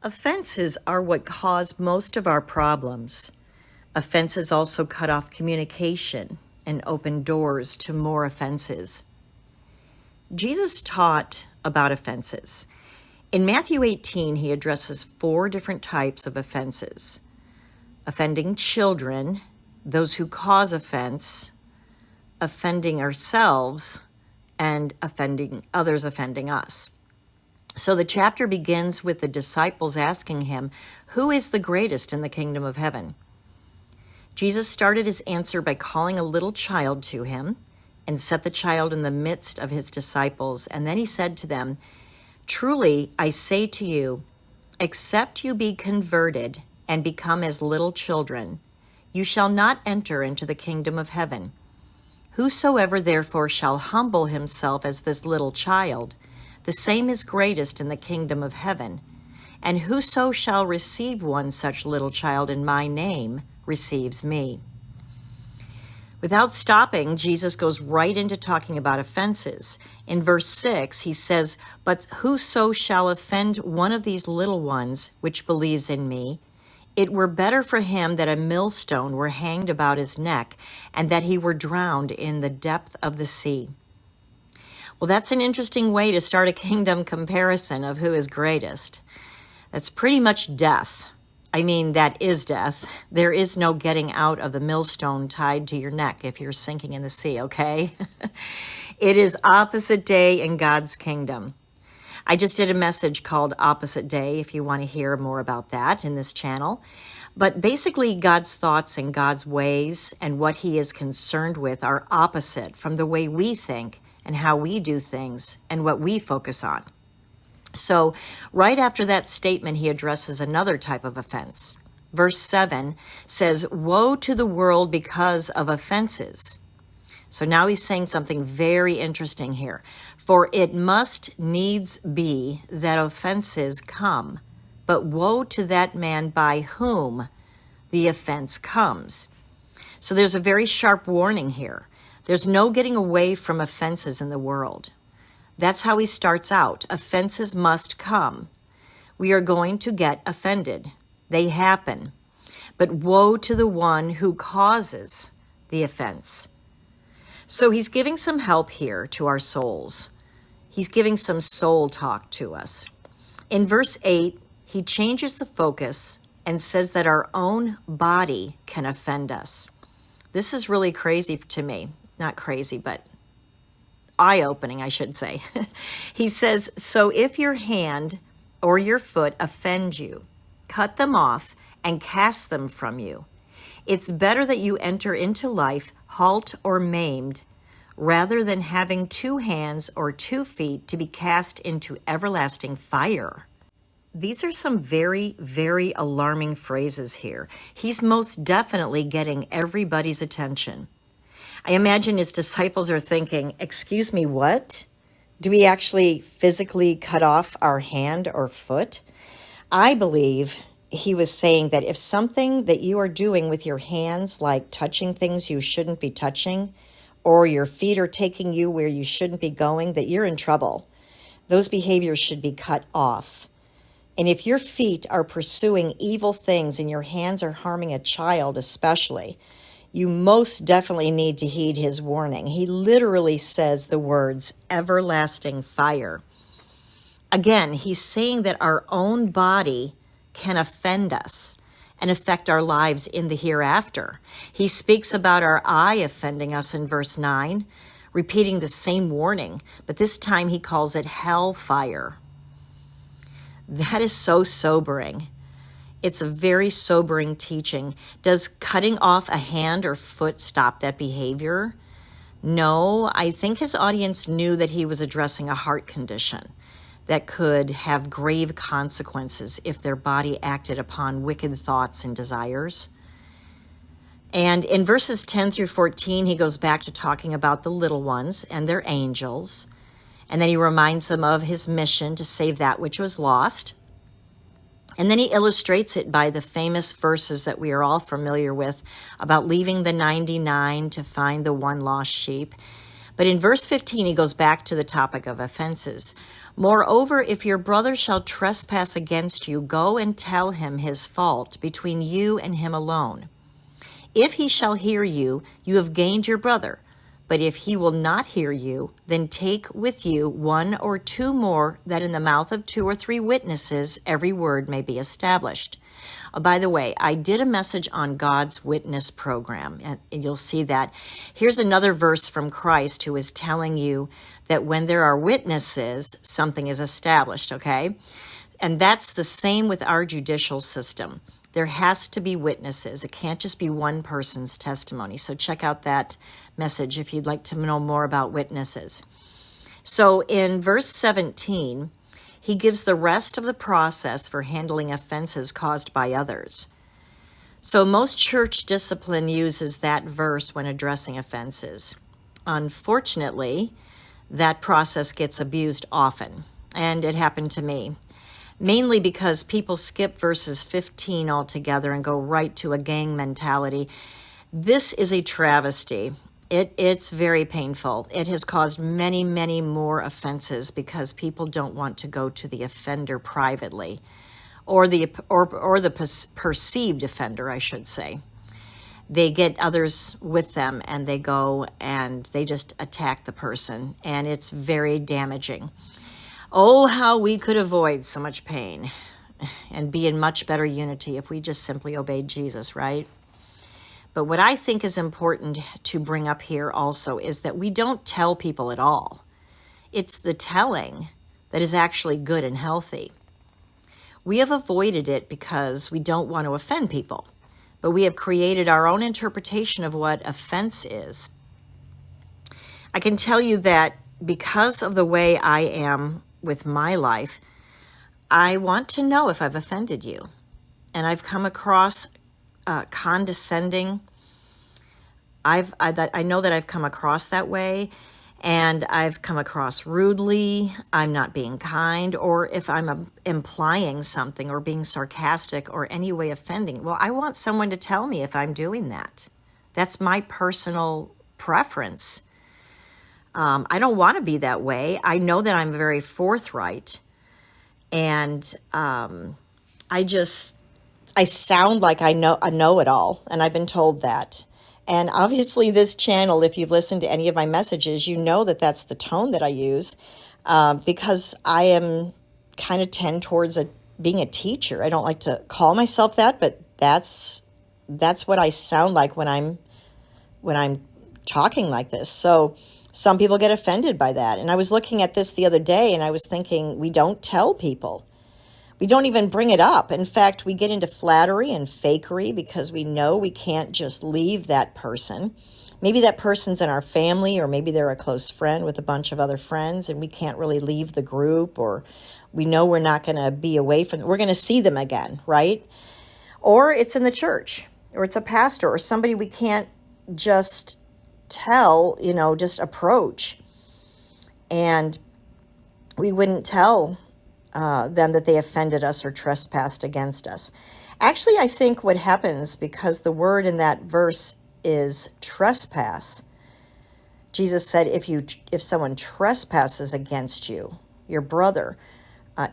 Offenses are what cause most of our problems. Offenses also cut off communication and open doors to more offenses. Jesus taught about offenses. In Matthew 18, he addresses 4 different types of offenses: offending children, those who cause offense, offending ourselves, and offending others offending us. So the chapter begins with the disciples asking him, "Who is the greatest in the kingdom of heaven?" Jesus started his answer by calling a little child to him and set the child in the midst of his disciples. And then he said to them, "Truly, I say to you, except you be converted and become as little children, you shall not enter into the kingdom of heaven. Whosoever therefore shall humble himself as this little child, the same is greatest in the kingdom of heaven. And whoso shall receive one such little child in my name receives me." Without stopping, Jesus goes right into talking about offenses. In verse 6, he says, "But whoso shall offend one of these little ones which believes in me, it were better for him that a millstone were hanged about his neck, and that he were drowned in the depth of the sea." Well, that's an interesting way to start a kingdom comparison of who is greatest. That's pretty much death. I mean, that is death. There is no getting out of the millstone tied to your neck if you're sinking in the sea, okay? It is opposite day in God's kingdom. I just did a message called Opposite Day, if you want to hear more about that in this channel. But basically, God's thoughts and God's ways and what he is concerned with are opposite from the way we think and how we do things and what we focus on. So right after that statement, he addresses another type of offense. Verse 7 says, "Woe to the world because of offenses." So now he's saying something very interesting here. "For it must needs be that offenses come, but woe to that man by whom the offense comes." So there's a very sharp warning here. There's no getting away from offenses in the world. That's how he starts out. Offenses must come. We are going to get offended. They happen. But woe to the one who causes the offense. So he's giving some help here to our souls. He's giving some soul talk to us. In verse 8, he changes the focus and says that our own body can offend us. This is really crazy to me. Not crazy, but eye-opening, I should say. He says, "So if your hand or your foot offend you, cut them off and cast them from you. It's better that you enter into life halt or maimed, rather than having 2 hands or 2 feet to be cast into everlasting fire." These are some very, very alarming phrases here. He's most definitely getting everybody's attention. I imagine his disciples are thinking, "Excuse me, what? Do we actually physically cut off our hand or foot?" I believe he was saying that if something that you are doing with your hands, like touching things you shouldn't be touching, or your feet are taking you where you shouldn't be going, that you're in trouble. Those behaviors should be cut off. And if your feet are pursuing evil things and your hands are harming a child especially, you most definitely need to heed his warning. He literally says the words, everlasting fire. Again, he's saying that our own body can offend us and affect our lives in the hereafter. He speaks about our eye offending us in verse 9, repeating the same warning, but this time he calls it hellfire. That is so sobering. It's a very sobering teaching. Does cutting off a hand or foot stop that behavior? No, I think his audience knew that he was addressing a heart condition that could have grave consequences if their body acted upon wicked thoughts and desires. And in verses 10 through 14, he goes back to talking about the little ones and their angels. And then he reminds them of his mission to save that which was lost. And then he illustrates it by the famous verses that we are all familiar with about leaving the 99 to find the one lost sheep. But in verse 15, he goes back to the topic of offenses. Moreover, if your brother shall trespass against you, go and tell him his fault between you and him alone. If he shall hear you, you have gained your brother. But if he will not hear you, then take with you one or two more, that in the mouth of 2 or 3 witnesses every word may be established. By the way, I did a message on God's witness program, and you'll see that. Here's another verse from Christ who is telling you that when there are witnesses, something is established, okay? And that's the same with our judicial system. There has to be witnesses. It can't just be one person's testimony. So check out that message if you'd like to know more about witnesses. So in verse 17, he gives the rest of the process for handling offenses caused by others. So most church discipline uses that verse when addressing offenses. Unfortunately, that process gets abused often, and it happened to me. Mainly because people skip verses 15 altogether and go right to a gang mentality. This is a travesty. It's very painful. It has caused many, many more offenses because people don't want to go to the offender privately, or the perceived offender, I should say. They get others with them and they go and they just attack the person, and it's very damaging. Oh, how we could avoid so much pain and be in much better unity if we just simply obeyed Jesus, right? But what I think is important to bring up here also is that we don't tell people at all. It's the telling that is actually good and healthy. We have avoided it because we don't want to offend people, but we have created our own interpretation of what offense is. I can tell you that because of the way I am with my life, I want to know if I've offended you. And I've come across condescending. I know that I've come across that way, and I've come across rudely. I'm not being kind, or if I'm implying something or being sarcastic or any way offending. Well, I want someone to tell me if I'm doing that. That's my personal preference. I don't want to be that way. I know that I'm very forthright, and I sound like I know it all, and I've been told that. And obviously this channel, if you've listened to any of my messages, you know that that's the tone that I use, because I am kind of tend towards being a teacher. I don't like to call myself that, but that's what I sound like when I'm talking like this. So some people get offended by that. And I was looking at this the other day and I was thinking, we don't tell people. We don't even bring it up. In fact, we get into flattery and fakery because we know we can't just leave that person. Maybe that person's in our family, or maybe they're a close friend with a bunch of other friends and we can't really leave the group, or we know we're not going to be away from them. We're going to see them again, right? Or it's in the church, or it's a pastor, or somebody we can't just tell, just approach. And we wouldn't tell them that they offended us or trespassed against us. Actually, I think what happens, because the word in that verse is trespass, Jesus said, if someone trespasses against you, your brother,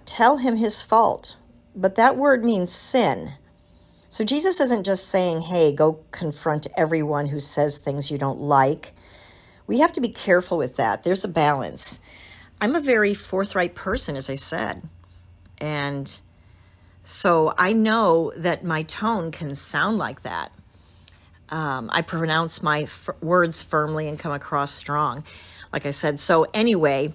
tell him his fault. But that word means sin. So Jesus isn't just saying, hey, go confront everyone who says things you don't like. We have to be careful with that. There's a balance. I'm a very forthright person, as I said. And so I know that my tone can sound like that. I pronounce my words firmly and come across strong, like I said. So anyway,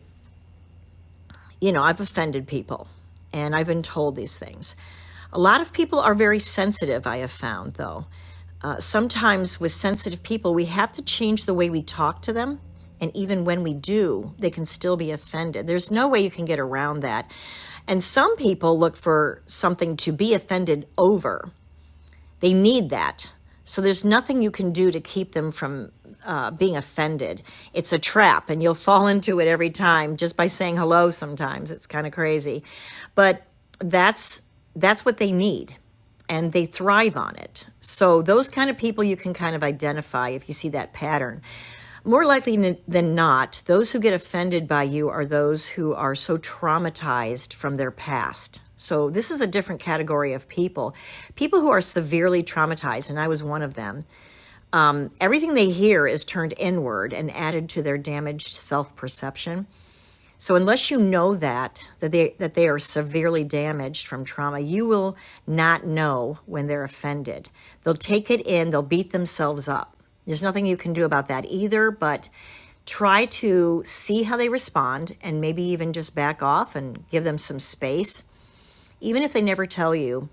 I've offended people, and I've been told these things. A lot of people are very sensitive, I have found, though. Sometimes with sensitive people, we have to change the way we talk to them. And even when we do, they can still be offended. There's no way you can get around that. And some people look for something to be offended over. They need that. So there's nothing you can do to keep them from being offended. It's a trap, and you'll fall into it every time just by saying hello sometimes. It's kind of crazy. But that's what they need, and they thrive on it. So those kind of people you can kind of identify if you see that pattern. More likely than not, those who get offended by you are those who are so traumatized from their past. So this is a different category of people. People who are severely traumatized, and I was one of them. Everything they hear is turned inward and added to their damaged self-perception. So unless you know that they are severely damaged from trauma, you will not know when they're offended. They'll take it in, they'll beat themselves up. There's nothing you can do about that either, but try to see how they respond and maybe even just back off and give them some space. Even if they never tell you,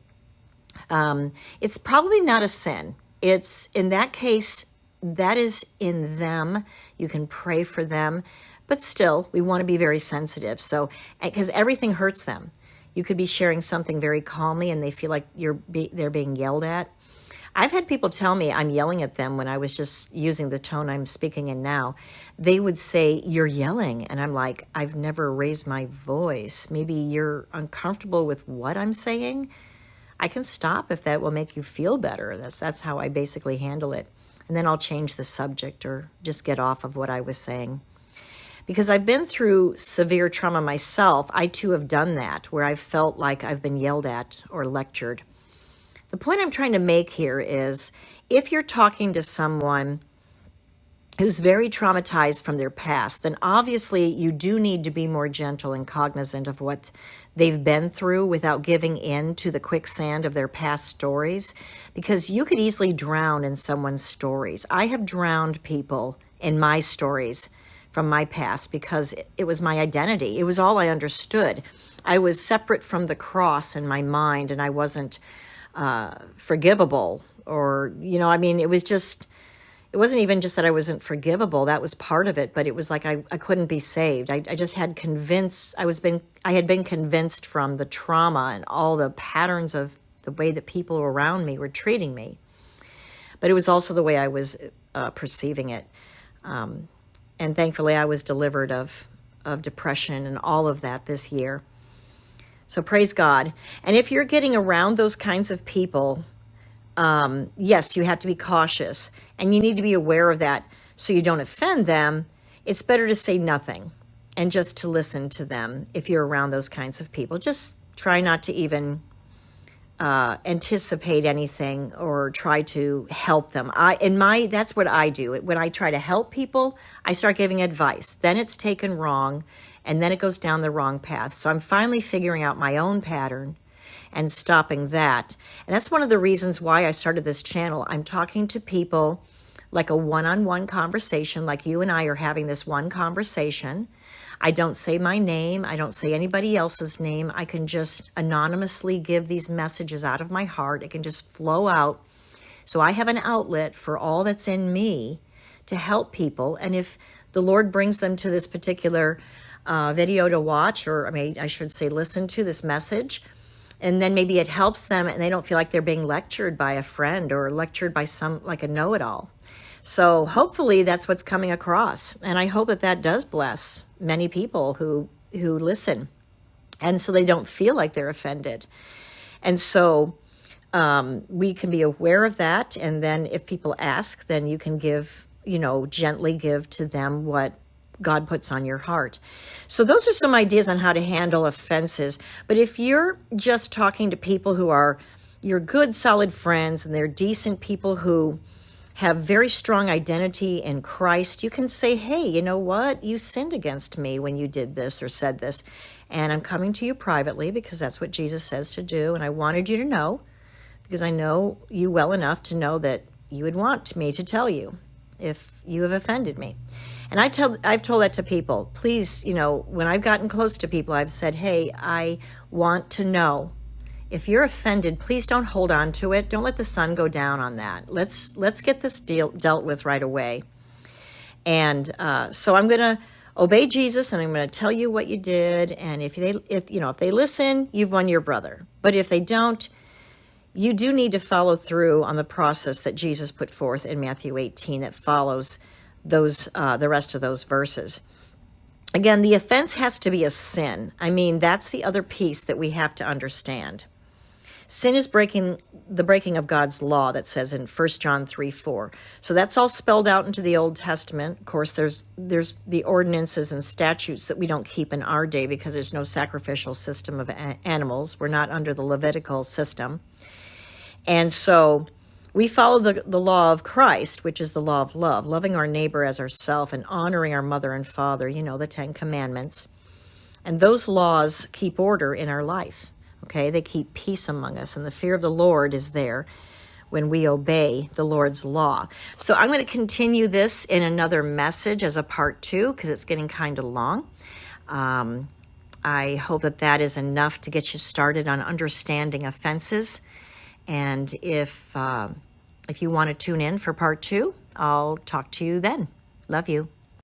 it's probably not a sin. It's, in that case, that is in them. You can pray for them. But still, we want to be very sensitive. So, because everything hurts them. You could be sharing something very calmly and they feel like they're being yelled at. I've had people tell me I'm yelling at them when I was just using the tone I'm speaking in now. They would say, "You're yelling." And I'm like, "I've never raised my voice. Maybe you're uncomfortable with what I'm saying. I can stop if that will make you feel better." That's how I basically handle it. And then I'll change the subject or just get off of what I was saying. Because I've been through severe trauma myself, I too have done that, where I've felt like I've been yelled at or lectured. The point I'm trying to make here is, if you're talking to someone who's very traumatized from their past, then obviously you do need to be more gentle and cognizant of what they've been through without giving in to the quicksand of their past stories, because you could easily drown in someone's stories. I have drowned people in my stories from my past because it was my identity. It was all I understood. I was separate from the cross in my mind, and I wasn't forgivable, or, it wasn't even just that I wasn't forgivable. That was part of it, but it was like I couldn't be saved. I just had I had been convinced from the trauma and all the patterns of the way that people around me were treating me. But it was also the way I was perceiving it. And thankfully I was delivered of depression and all of that this year. So praise God. And if you're getting around those kinds of people, yes, you have to be cautious and you need to be aware of that so you don't offend them. It's better to say nothing and just to listen to them if you're around those kinds of people. Just try not to even anticipate anything or try to help them. That's what I do. When I try to help people, I start giving advice. Then it's taken wrong, and then it goes down the wrong path. So I'm finally figuring out my own pattern and stopping that. And that's one of the reasons why I started this channel. I'm talking to people like a one-on-one conversation, like you and I are having this one conversation. I don't say my name. I don't say anybody else's name. I can just anonymously give these messages out of my heart. It can just flow out. So I have an outlet for all that's in me to help people. And if the Lord brings them to this particular video to watch, or I should say listen to this message, and then maybe it helps them and they don't feel like they're being lectured by a friend or lectured by like a know-it-all. So hopefully that's what's coming across. And I hope that does bless many people who listen. And so they don't feel like they're offended. And so we can be aware of that. And then if people ask, then you can gently give to them what God puts on your heart. So those are some ideas on how to handle offenses. But if you're just talking to people who are your good, solid friends, and they're decent people who have very strong identity in Christ, you can say, "Hey, you know what? You sinned against me when you did this or said this, and I'm coming to you privately because that's what Jesus says to do, and I wanted you to know because I know you well enough to know that you would want me to tell you if you have offended me." And I've told that to people. Please, when I've gotten close to people, I've said, "Hey, I want to know. If you're offended, please don't hold on to it. Don't let the sun go down on that. Let's get this dealt with right away." And so I'm going to obey Jesus, and I'm going to tell you what you did. And if they listen, you've won your brother. But if they don't, you do need to follow through on the process that Jesus put forth in Matthew 18 that follows the rest of those verses. Again, the offense has to be a sin. That's the other piece that we have to understand. Sin is the breaking of God's law, that says in 1 John 3:4. So that's all spelled out into the Old Testament. Of course, there's the ordinances and statutes that we don't keep in our day because there's no sacrificial system of animals. We're not under the Levitical system. And so we follow the law of Christ, which is the law of love, loving our neighbor as ourselves and honoring our mother and father, the 10 Commandments. And those laws keep order in our life. Okay, they keep peace among us, and the fear of the Lord is there when we obey the Lord's law. So I'm going to continue this in another message as a part 2 because it's getting kind of long. I hope that is enough to get you started on understanding offenses. And if you want to tune in for part 2, I'll talk to you then. Love you.